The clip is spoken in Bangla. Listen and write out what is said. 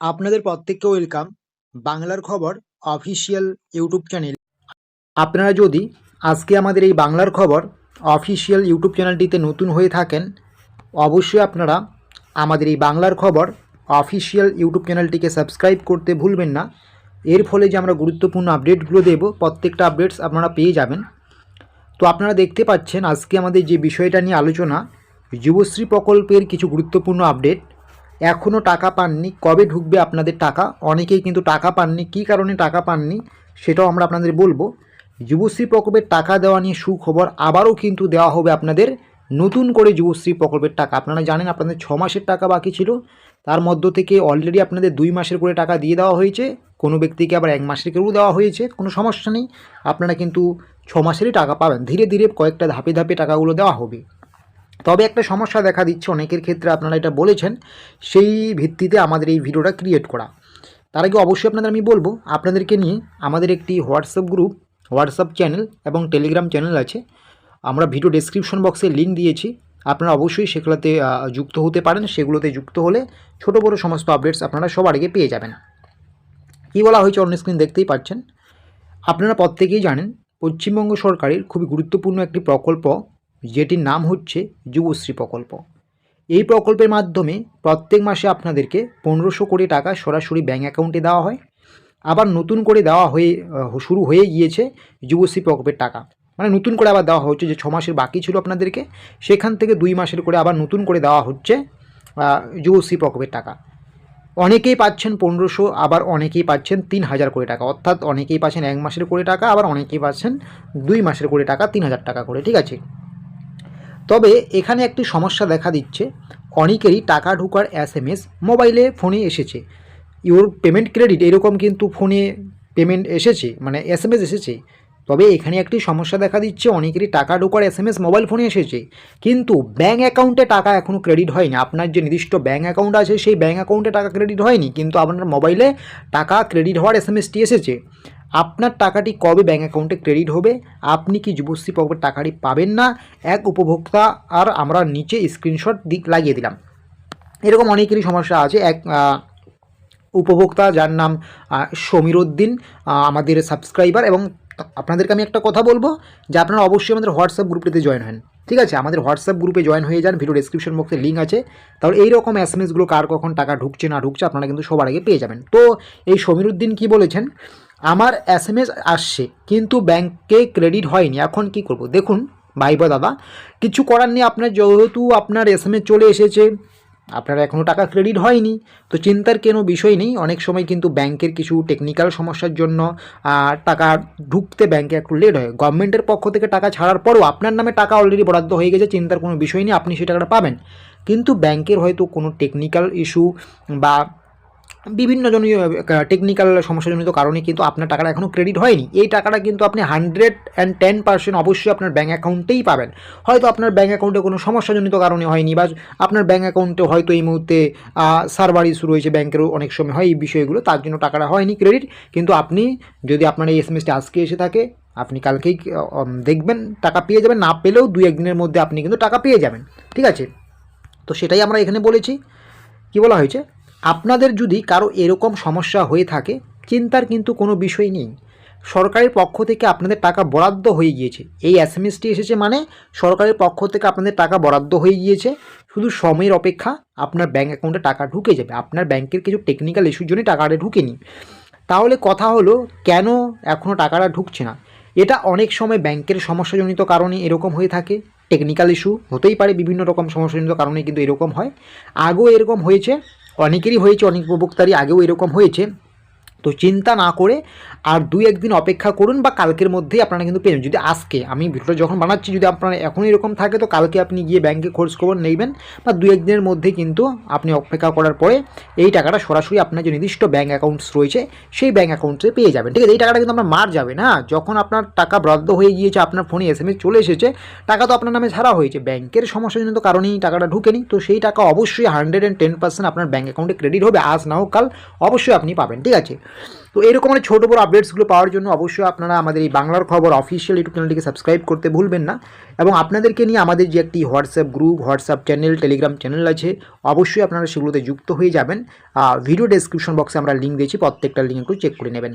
আপনাদের প্রত্যেককে ওয়েলকাম বাংলার খবর অফিসিয়াল ইউটিউব চ্যানেল। আপনারা যদি আজকে আমাদের এই বাংলার খবর অফিসিয়াল ইউটিউব চ্যানেলটিতে নতুন হয়ে থাকেন, অবশ্যই আপনারা আমাদের এই বাংলার খবর অফিসিয়াল ইউটিউব চ্যানেলটিকে সাবস্ক্রাইব করতে ভুলবেন না। এর ফলে যে আমরা গুরুত্বপূর্ণ আপডেটগুলো দেব, প্রত্যেকটা আপডেটস আপনারা পেয়ে যাবেন। তো আপনারা দেখতে পাচ্ছেন আজকে আমাদের যে বিষয়টা নিয়ে আলোচনা, যুবশ্রী প্রকল্পের কিছু গুরুত্বপূর্ণ আপডেট। এখনও টাকা পাননি, কবে ঢুকবে আপনাদের টাকা? অনেকেই কিন্তু টাকা পাননি, কী কারণে টাকা পাননি সেটাও আমরা আপনাদের বলবো। যুবশ্রী প্রকল্পের টাকা দেওয়া নিয়ে সুখবর, আবারও কিন্তু দেওয়া হবে আপনাদের নতুন করে যুবশ্রী প্রকল্পের টাকা। আপনারা জানেন আপনাদের 6 মাসের টাকা বাকি ছিল, তার মধ্য থেকে অলরেডি আপনাদের 2 মাসের করে টাকা দিয়ে দেওয়া হয়েছে, কোনো ব্যক্তিকে আবার 1 মাসের করেও দেওয়া হয়েছে। কোনো সমস্যা নেই, আপনারা কিন্তু 6 মাসেরই টাকা পাবেন। ধীরে ধীরে কয়েকটা ধাপে ধাপে টাকাগুলো দেওয়া হবে। তবে একটা সমস্যা দেখা দিচ্ছে অনেকের ক্ষেত্রে, আপনারা এটা বলেছেন, সেই ভিত্তিতে আমাদের এই ভিডিওটা ক্রিয়েট করা। তার আগে অবশ্যই আপনাদের আমি বলবো, আপনাদেরকে নিয়ে আমাদের একটি হোয়াটসঅ্যাপ গ্রুপ, হোয়াটসঅ্যাপ চ্যানেল এবং টেলিগ্রাম চ্যানেল আছে। আমরা ভিডিও ডেসক্রিপশন বক্সে লিঙ্ক দিয়েছি, আপনারা অবশ্যই সেগুলোতে যুক্ত হতে পারেন। সেগুলোতে যুক্ত হলে ছোটো বড়ো সমস্ত আপডেটস আপনারা সবার আগে পেয়ে যাবেন। কী বলা হয়েছে অন স্ক্রিন দেখতেই পাচ্ছেন। আপনারা প্রত্যেকেই জানেন পশ্চিমবঙ্গ সরকারের খুবই গুরুত্বপূর্ণ একটি প্রকল্প, যেটির নাম হচ্ছে যুবশ্রী প্রকল্প। এই প্রকল্পের মাধ্যমে প্রত্যেক মাসে আপনাদেরকে 1500 কোটি টাকা সরাসরি ব্যাঙ্ক অ্যাকাউন্টে দেওয়া হয়। আবার নতুন করে দেওয়া শুরু হয়ে গিয়েছে যুবশ্রী প্রকল্পের টাকা, মানে নতুন করে আবার দেওয়া হচ্ছে। যে 6 মাসের বাকি ছিল আপনাদেরকে, সেখান থেকে 2 মাসের করে আবার নতুন করে দেওয়া হচ্ছে যুবশ্রী প্রকল্পের টাকা। অনেকেই পাচ্ছেন 1500, আবার অনেকেই পাচ্ছেন 3000 করে টাকা, অর্থাৎ অনেকেই পাচ্ছেন 1 মাসের করে টাকা, আবার অনেকেই পাচ্ছেন 2 মাসের করে টাকা, 3000 টাকা করে, ঠিক আছে। তবে এখানে একটি সমস্যা দেখা দিচ্ছে, অনেকেরই টাকা ঢোকার SMS মোবাইলে ফোনে এসেছে, ইওর পেমেন্ট ক্রেডিট এরকম কিন্তু ফোনে পেমেন্ট এসেছে, মানে SMS এসেছে। তবে এখানে একটি সমস্যা দেখা দিচ্ছে, অনেকেরই টাকা ঢোকার SMS মোবাইল ফোনে এসেছে, কিন্তু ব্যাঙ্ক অ্যাকাউন্টে টাকা এখনও ক্রেডিট হয়নি। আপনার যে নির্দিষ্ট ব্যাঙ্ক অ্যাকাউন্ট আছে সেই ব্যাঙ্ক অ্যাকাউন্টে টাকা ক্রেডিট হয়নি, কিন্তু আপনার মোবাইলে টাকা ক্রেডিট হওয়ার SMSটি এসেছে। আপনার টাকাটি কবে ব্যাঙ্ক অ্যাকাউন্টে ক্রেডিট হবে, আপনি কি যুবশ্রী প্রকল্পের টাকাটি পাবেন না? এক উপভোক্তা, আর আমরা নিচে স্ক্রিনশট লাগিয়ে দিলাম। এরকম অনেকেরই সমস্যা আছে। এক উপভোক্তা যার নাম সমীর উদ্দিন, আমাদের সাবস্ক্রাইবার। এবং আপনাদেরকে আমি একটা কথা বলবো যে আপনারা অবশ্যই আমাদের হোয়াটসঅ্যাপ গ্রুপটিতে জয়েন হন, ঠিক আছে। আমাদের হোয়াটসঅ্যাপ গ্রুপে জয়েন হয়ে যান, ভিডিও ডেসক্রিপশন বক্সে লিঙ্ক আছে। তাহলে এইরকম SMSগুলো কার কখন টাকা ঢুকছে না ঢুকছে আপনারা কিন্তু সবার আগে পেয়ে যাবেন। তো এই সমীর উদ্দিন কী বলেছেন, আমার SMS আসছে কিন্তু ব্যাংকে ক্রেডিট হয়নি, এখন কি করব? দেখুন ভাই বা দাদা, কিছু করার নেই। আপনার যেহেতু আপনার SMS চলে এসেছে, আপনার এখনও টাকা ক্রেডিট হয়নি, তো চিন্তার কোনো বিষয় নেই। অনেক সময় কিন্তু ব্যাংকের কিছু টেকনিক্যাল সমস্যার জন্য টাকা ঢুকতে ব্যাংকে একটু লেট হয়। গভর্নমেন্টের পক্ষ থেকে টাকা ছাড়ার পরেও আপনার নামে টাকা অলরেডি বরাদ্দ হয়ে গেছে, চিন্তার কোনো বিষয় নেই, আপনি সেই টাকাটা পাবেন। কিন্তু ব্যাংকের হয়তো কোনো টেকনিক্যাল ইস্যু বা বিভিন্ন জনীয় টেকনিক্যাল সমস্যাজনিত কারণে কিন্তু আপনার টাকাটা এখনও ক্রেডিট হয়নি। এই টাকাটা কিন্তু আপনি 110% অবশ্যই আপনার ব্যাঙ্ক অ্যাকাউন্টেই পাবেন। হয়তো আপনার ব্যাঙ্ক অ্যাকাউন্টে কোনো সমস্যাজনিত কারণে হয়নি, বা আপনার ব্যাঙ্ক অ্যাকাউন্টে হয়তো এই মুহূর্তে সার্ভার ইস্যু রয়েছে, ব্যাংকেরও অনেক সময় হয় এই বিষয়গুলো, তার জন্য টাকাটা হয়নি ক্রেডিট। কিন্তু আপনি যদি আপনার এই SMSটি আজকে এসে থাকে, আপনি কালকেই দেখবেন টাকা পেয়ে যাবেন, না পেলেও 2-1 দিনের মধ্যে আপনি কিন্তু টাকা পেয়ে যাবেন, ঠিক আছে। তো সেটাই আমরা এখানে বলেছি। কি বলা হয়েছে, আপনাদের যদি কারো এরকম সমস্যা হয়ে থাকে, চিন্তার কিন্তু কোনো বিষয় নেই। সরকারের পক্ষ থেকে আপনাদের টাকা বরাদ্দ হয়ে গিয়েছে। এই SMSটি এসেছে মানে সরকারের পক্ষ থেকে আপনাদের টাকা বরাদ্দ হয়ে গিয়েছে, শুধু সময়ের অপেক্ষা, আপনার ব্যাঙ্ক অ্যাকাউন্টে টাকা ঢুকে যাবে। আপনার ব্যাংকের কিছু টেকনিক্যাল ইস্যুর জন্য টাকাটা ঢুকেনি। তাহলে কথা হলো, কেন এখনও টাকাটা ঢুকছে না? এটা অনেক সময় ব্যাংকের সমস্যাজনিত কারণে এরকম হয়ে থাকে। টেকনিক্যাল ইস্যু হতেই পারে, বিভিন্ন রকম সমস্যাজনিত কারণে কিন্তু এরকম হয়। আগেও এরকম হয়েছে, অনেকেরই হয়েছে, অনেক উপভোক্তারই আগেও এরকম হয়েছে। তো চিন্তা না করে আর 2-1 দিন অপেক্ষা করুন, বা কালকের মধ্যেই আপনারা কিন্তু পেয়ে যাবেন। যদি আজকে আমি ভিডিওটা যখন বানাচ্ছি, যদি আপনার এখন এরকম থাকে, তো কালকে আপনি গিয়ে ব্যাংকে খোঁজ খবর নেবেন, বা 2-1 দিনের মধ্যে কিন্তু আপনি অপেক্ষা করার পরে এই টাকাটা সরাসরি আপনার যে নির্দিষ্ট ব্যাঙ্ক অ্যাকাউন্টস রয়েছে সেই ব্যাঙ্ক অ্যাকাউন্টে পেয়ে যাবেন, ঠিক আছে। এই টাকাটা কিন্তু আপনার মার যাবে না। যখন আপনার টাকা বরাদ্দ হয়ে গিয়েছে, আপনার ফোনে SMS চলে এসেছে, টাকা তো আপনার নামে ছাড়া হয়েছে, ব্যাংকের সমস্যাজনিত কারণেই টাকাটা ঢুকেনি। তো সেই টাকা অবশ্যই 110% আপনার ব্যাঙ্ক অ্যাকাউন্টে ক্রেডিট হবে, আজ না হোক কাল অবশ্যই আপনি পাবেন, ঠিক আছে। তো এরকম অনেক ছোটো বড়ো আপডেট আপডেটসগুলো পাওয়ার জন্য অবশ্যই আপনারা আমাদের এই বাংলার খবর অফিসিয়াল ইউটিউব চ্যানেলটিকে সাবস্ক্রাইব করতে ভুলবেন না। এবং আপনাদেরকে নিয়ে আমাদের যে একটি WhatsApp group, WhatsApp channel, Telegram channel আছে, অবশ্যই আপনারা সেগুলোতে যুক্ত হয়ে যাবেন। ভিডিও ডেসক্রিপশন বক্সে আমরা লিঙ্ক দিয়েছি, প্রত্যেকটা লিঙ্ক একটু চেক করে নেবেন।